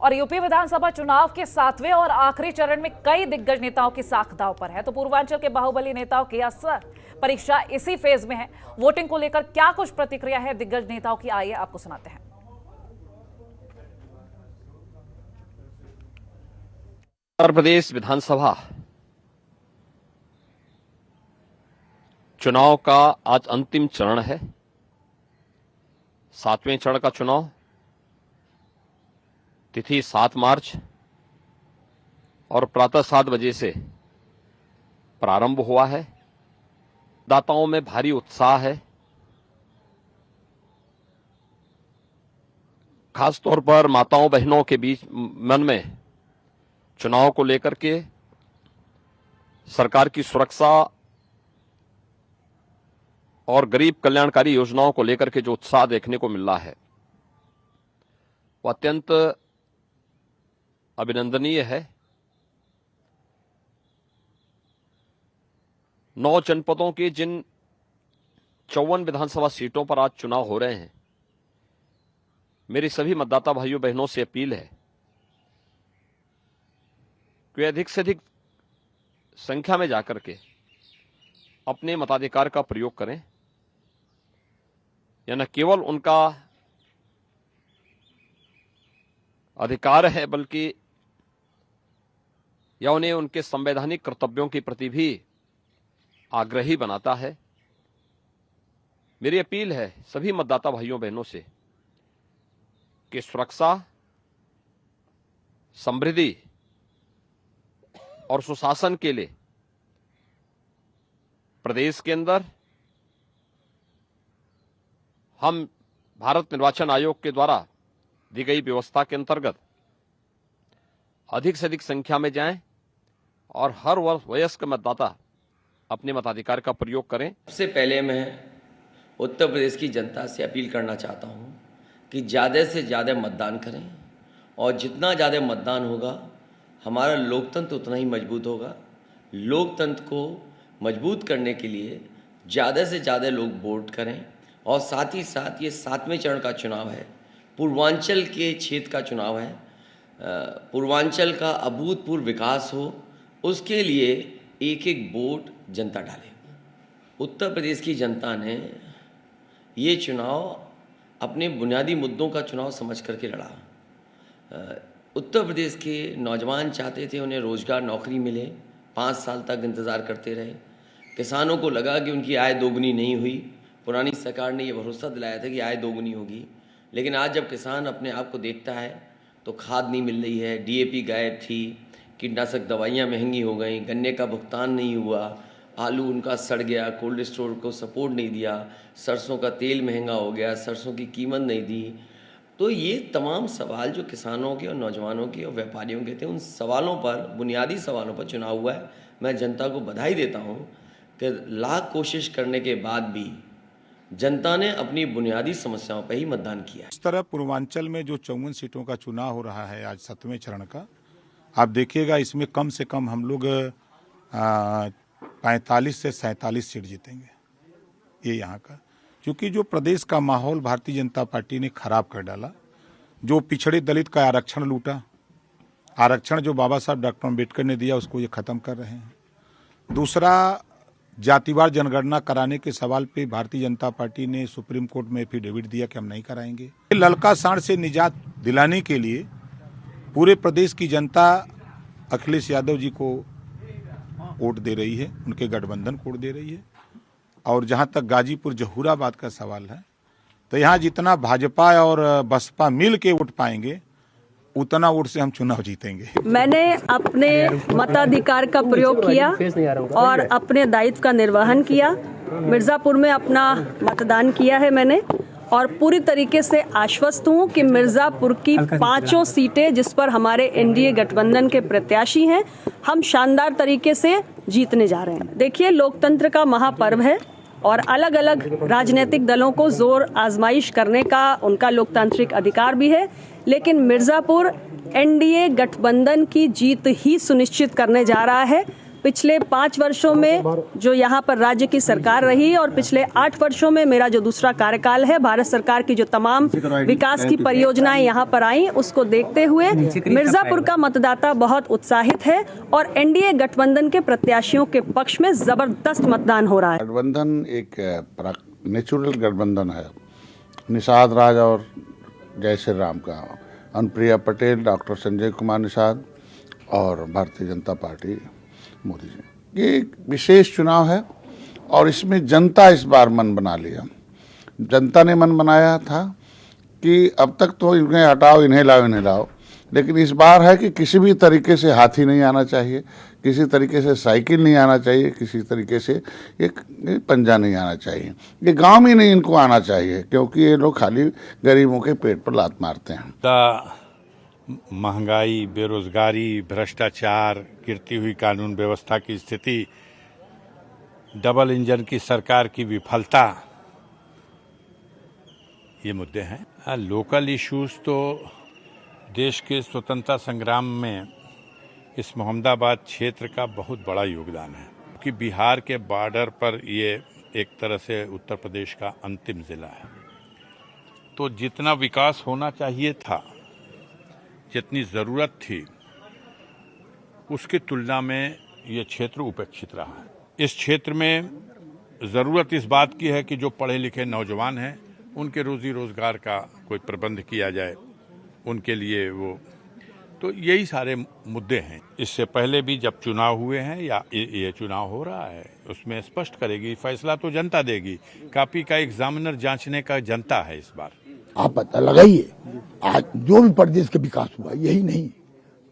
और यूपी विधानसभा चुनाव के 7वें और आखिरी चरण में कई दिग्गज नेताओं की साख दांव पर है, तो पूर्वांचल के बाहुबली नेताओं की असर परीक्षा इसी फेज में है। वोटिंग को लेकर क्या कुछ प्रतिक्रिया है दिग्गज नेताओं की, आइए आपको सुनाते हैं। उत्तर प्रदेश विधानसभा चुनाव का आज अंतिम चरण है। 7वें चरण का चुनाव तिथि 7 मार्च और प्रातः 7 बजे से प्रारंभ हुआ है। दाताओं में भारी उत्साह है। खासतौर पर माताओं बहनों के बीच मन में चुनाव को लेकर के सरकार की सुरक्षा और गरीब कल्याणकारी योजनाओं को लेकर के जो उत्साह देखने को मिल रहा है वह अत्यंत अभिनंदनीय है। 9 जनपदों की जिन 54 विधानसभा सीटों पर आज चुनाव हो रहे हैं, मेरी सभी मतदाता भाइयों बहनों से अपील है कि अधिक से अधिक संख्या में जाकर के अपने मताधिकार का प्रयोग करें। यह न केवल उनका अधिकार है बल्कि यह उन्हें उनके संवैधानिक कर्तव्यों के प्रति भी आग्रही बनाता है। मेरी अपील है सभी मतदाता भाइयों बहनों से कि सुरक्षा, समृद्धि और सुशासन के लिए प्रदेश के अंदर हम भारत निर्वाचन आयोग के द्वारा दी गई व्यवस्था के अंतर्गत अधिक से अधिक संख्या में जाएं और हर वयस्क मतदाता अपने मताधिकार का प्रयोग करें। सबसे पहले मैं उत्तर प्रदेश की जनता से अपील करना चाहता हूं कि ज़्यादा से ज़्यादा मतदान करें और जितना ज़्यादा मतदान होगा हमारा लोकतंत्र उतना ही मजबूत होगा। लोकतंत्र को मजबूत करने के लिए ज़्यादा से ज़्यादा लोग वोट करें और साथ ही साथ ये 7वें चरण का चुनाव है, पूर्वांचल के क्षेत्र का चुनाव है। पूर्वांचल का अभूतपूर्व विकास हो, उसके लिए एक एक वोट जनता डाले। उत्तर प्रदेश की जनता ने ये चुनाव अपने बुनियादी मुद्दों का चुनाव समझ करके लड़ा। उत्तर प्रदेश के नौजवान चाहते थे उन्हें रोज़गार, नौकरी मिले, 5 साल तक इंतज़ार करते रहे। किसानों को लगा कि उनकी आय दोगुनी नहीं हुई। पुरानी सरकार ने ये भरोसा दिलाया था कि आय दोगुनी होगी, लेकिन आज जब किसान अपने आप को देखता है तो खाद नहीं मिल रही है, डीएपी गायब थी, कीटनाशक दवाइयाँ महंगी हो गई, गन्ने का भुगतान नहीं हुआ, आलू उनका सड़ गया, कोल्ड स्टोर को सपोर्ट नहीं दिया, सरसों का तेल महंगा हो गया, सरसों की कीमत नहीं दी। तो ये तमाम सवाल जो किसानों के और नौजवानों के और व्यापारियों के थे, उन सवालों पर, बुनियादी सवालों पर चुनाव हुआ है। मैं जनता को बधाई देता हूँ कि लाख कोशिश करने के बाद भी जनता ने अपनी बुनियादी समस्याओं पर ही मतदान किया। इस तरह पूर्वांचल में जो 54 सीटों का चुनाव हो रहा है आज 7वें चरण का, आप देखिएगा इसमें कम से कम हम लोग 45 से 47 सीट जीतेंगे। ये यहाँ का, क्योंकि जो प्रदेश का माहौल भारतीय जनता पार्टी ने खराब कर डाला, जो पिछड़े दलित का आरक्षण लूटा, आरक्षण जो बाबा साहब डॉक्टर अम्बेडकर ने दिया उसको ये खत्म कर रहे हैं। दूसरा, जातिवार जनगणना कराने के सवाल पे भारतीय जनता पार्टी ने सुप्रीम कोर्ट में एफिडेविट दिया कि हम नहीं कराएंगे। ललका सांड से निजात दिलाने के लिए पूरे प्रदेश की जनता अखिलेश यादव जी को वोट दे रही है, उनके गठबंधन को वोट दे रही है। और जहां तक गाजीपुर जहूराबाद का सवाल है, तो यहाँ जितना भाजपा और बसपा मिल के वोट पाएंगे उतना वोट से हम चुनाव जीतेंगे। मैंने अपने मताधिकार का प्रयोग किया और अपने दायित्व का निर्वहन किया। मिर्ज़ापुर में अपना मतदान किया है मैंने, और पूरी तरीके से आश्वस्त हूँ कि मिर्ज़ापुर की 5 सीटें जिस पर हमारे एनडीए गठबंधन के प्रत्याशी हैं, हम शानदार तरीके से जीतने जा रहे हैं। देखिए, लोकतंत्र का महापर्व है और अलग अलग राजनीतिक दलों को जोर आजमाइश करने का उनका लोकतांत्रिक अधिकार भी है, लेकिन मिर्ज़ापुर एनडीए गठबंधन की जीत ही सुनिश्चित करने जा रहा है। पिछले 5 वर्षों में जो यहाँ पर राज्य की सरकार रही और पिछले 8 वर्षों में मेरा जो दूसरा कार्यकाल है, भारत सरकार की जो तमाम विकास की परियोजनाएं यहाँ पर आई, उसको देखते हुए मिर्जापुर का मतदाता बहुत उत्साहित है और एनडीए गठबंधन के प्रत्याशियों के पक्ष में जबरदस्त मतदान हो रहा है। गठबंधन एक नेचुरल गठबंधन है। निषाद राज और जय श्री राम का, अनुप्रिया पटेल, डॉक्टर संजय कुमार निषाद और भारतीय जनता पार्टी मोदी जी। ये एक विशेष चुनाव है और इसमें जनता इस बार मन बना लिया। जनता ने मन बनाया था कि अब तक तो इन्हें हटाओ, इन्हें लाओ, लेकिन इस बार है कि किसी भी तरीके से हाथी नहीं आना चाहिए, किसी तरीके से साइकिल नहीं आना चाहिए, किसी तरीके से एक पंजा नहीं आना चाहिए, ये गांव में नहीं इनको आना चाहिए, क्योंकि ये लोग खाली गरीबों के पेट पर लात मारते हैं। महंगाई, बेरोजगारी, भ्रष्टाचार, गिरती हुई कानून व्यवस्था की स्थिति, डबल इंजन की सरकार की विफलता, ये मुद्दे हैं। लोकल इश्यूज तो देश के स्वतंत्रता संग्राम में इस मोहम्मदाबाद क्षेत्र का बहुत बड़ा योगदान है, कि बिहार के बॉर्डर पर ये एक तरह से उत्तर प्रदेश का अंतिम जिला है। तो जितना विकास होना चाहिए था, जितनी ज़रूरत थी, उसकी तुलना में ये क्षेत्र उपेक्षित रहा है। इस क्षेत्र में ज़रूरत इस बात की है कि जो पढ़े लिखे नौजवान हैं, उनके रोजी रोज़गार का कोई प्रबंध किया जाए, उनके लिए वो, तो यही सारे मुद्दे हैं। इससे पहले भी जब चुनाव हुए हैं या ये चुनाव हो रहा है, उसमें स्पष्ट करेगी, फैसला तो जनता देगी। कॉपी का एग्जामिनर जांचने का जनता है इस बार। आप पता लगाइए, आज जो भी प्रदेश का विकास हुआ, यही नहीं,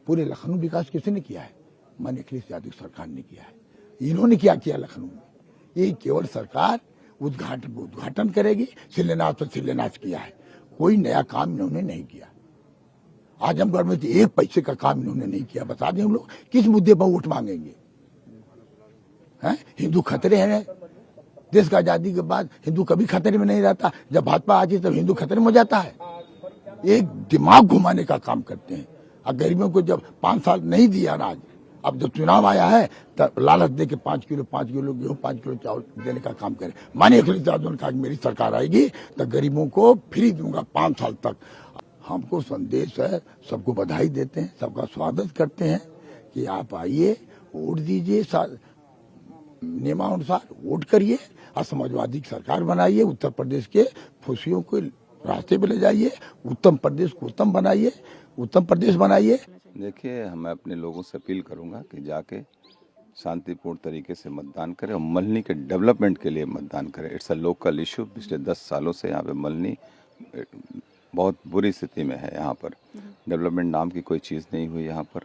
पूरे लखनऊ विकास किसने किया है? माननीय अखिलेश यादव सरकार ने किया है। इन्होंने क्या किया लखनऊ में? ये केवल सरकार उद्घाटन करेगी, शिलान्यास पर शिलान्यास किया है, कोई नया काम इन्होंने नहीं किया। आजमगढ़ में 1 पैसे का काम इन्होंने नहीं किया। बता दें हम लोग किस मुद्दे पर वोट मांगेंगे? हैं? हिंदू खतरे हैं। देश का आजादी के बाद हिंदू कभी खतरे में नहीं रहता, जब भाजपा आती है तब हिंदू खतरे में हो जाता है। एक दिमाग घुमाने का काम करते हैं। अब गरीबों को जब 5 साल नहीं दिया अनाज, अब जब चुनाव आया है तब लालच दे के 5 किलो गेहूं, 5 किलो चावल देने का काम करे। माननीय अखिलेश यादव ने कहा मेरी सरकार आएगी तो गरीबों को फ्री दूंगा 5 साल तक। हमको संदेश है, सबको बधाई देते हैं, सबका स्वागत करते हैं कि आप आइए, वोट दीजिए, नियमानुसार वोट करिए और समाजवादी की सरकार बनाइए। उत्तर प्रदेश के खुशियों को रास्ते पे ले जाइए, उत्तम प्रदेश को उत्तम बनाइए, उत्तम प्रदेश बनाइए। देखिए, मैं अपने लोगों से अपील करूंगा कि जाके शांतिपूर्ण तरीके से मतदान करें और मल्हनी के डेवलपमेंट के लिए मतदान करें। It's a local issue. पिछले 10 सालों से यहाँ पे मल्हनी बहुत बुरी स्थिति में है। यहाँ पर डेवलपमेंट नाम की कोई चीज़ नहीं हुई। यहाँ पर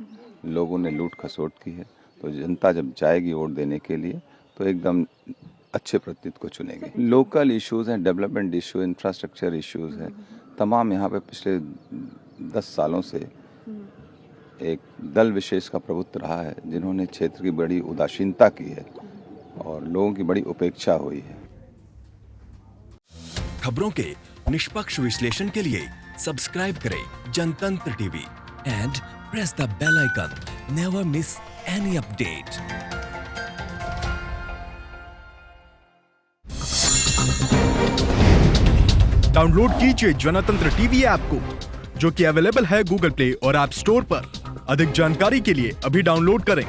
लोगों ने लूट खसोट की है। तो जनता जब जाएगी वोट देने के लिए तो एकदम अच्छे प्रतिनिधि को चुनेगी। लोकल इश्यूज़ हैं, डेवलपमेंट इशू, इंफ्रास्ट्रक्चर इश्यूज़ हैं, तमाम यहाँ पे पिछले 10 सालों से एक दल विशेष का प्रभुत्व रहा है, जिन्होंने क्षेत्र की बड़ी उदासीनता की है और लोगों की बड़ी उपेक्षा हुई है। खबरों के निष्पक्ष विश्लेषण के लिए सब्सक्राइब करें Jantantra TV and press the bell icon. Never miss any update. Download कीजिए जनतंत्र टीवी ऐप को, जो कि अवेलेबल है गूगल प्ले और ऐप स्टोर पर। अधिक जानकारी के लिए अभी डाउनलोड करें।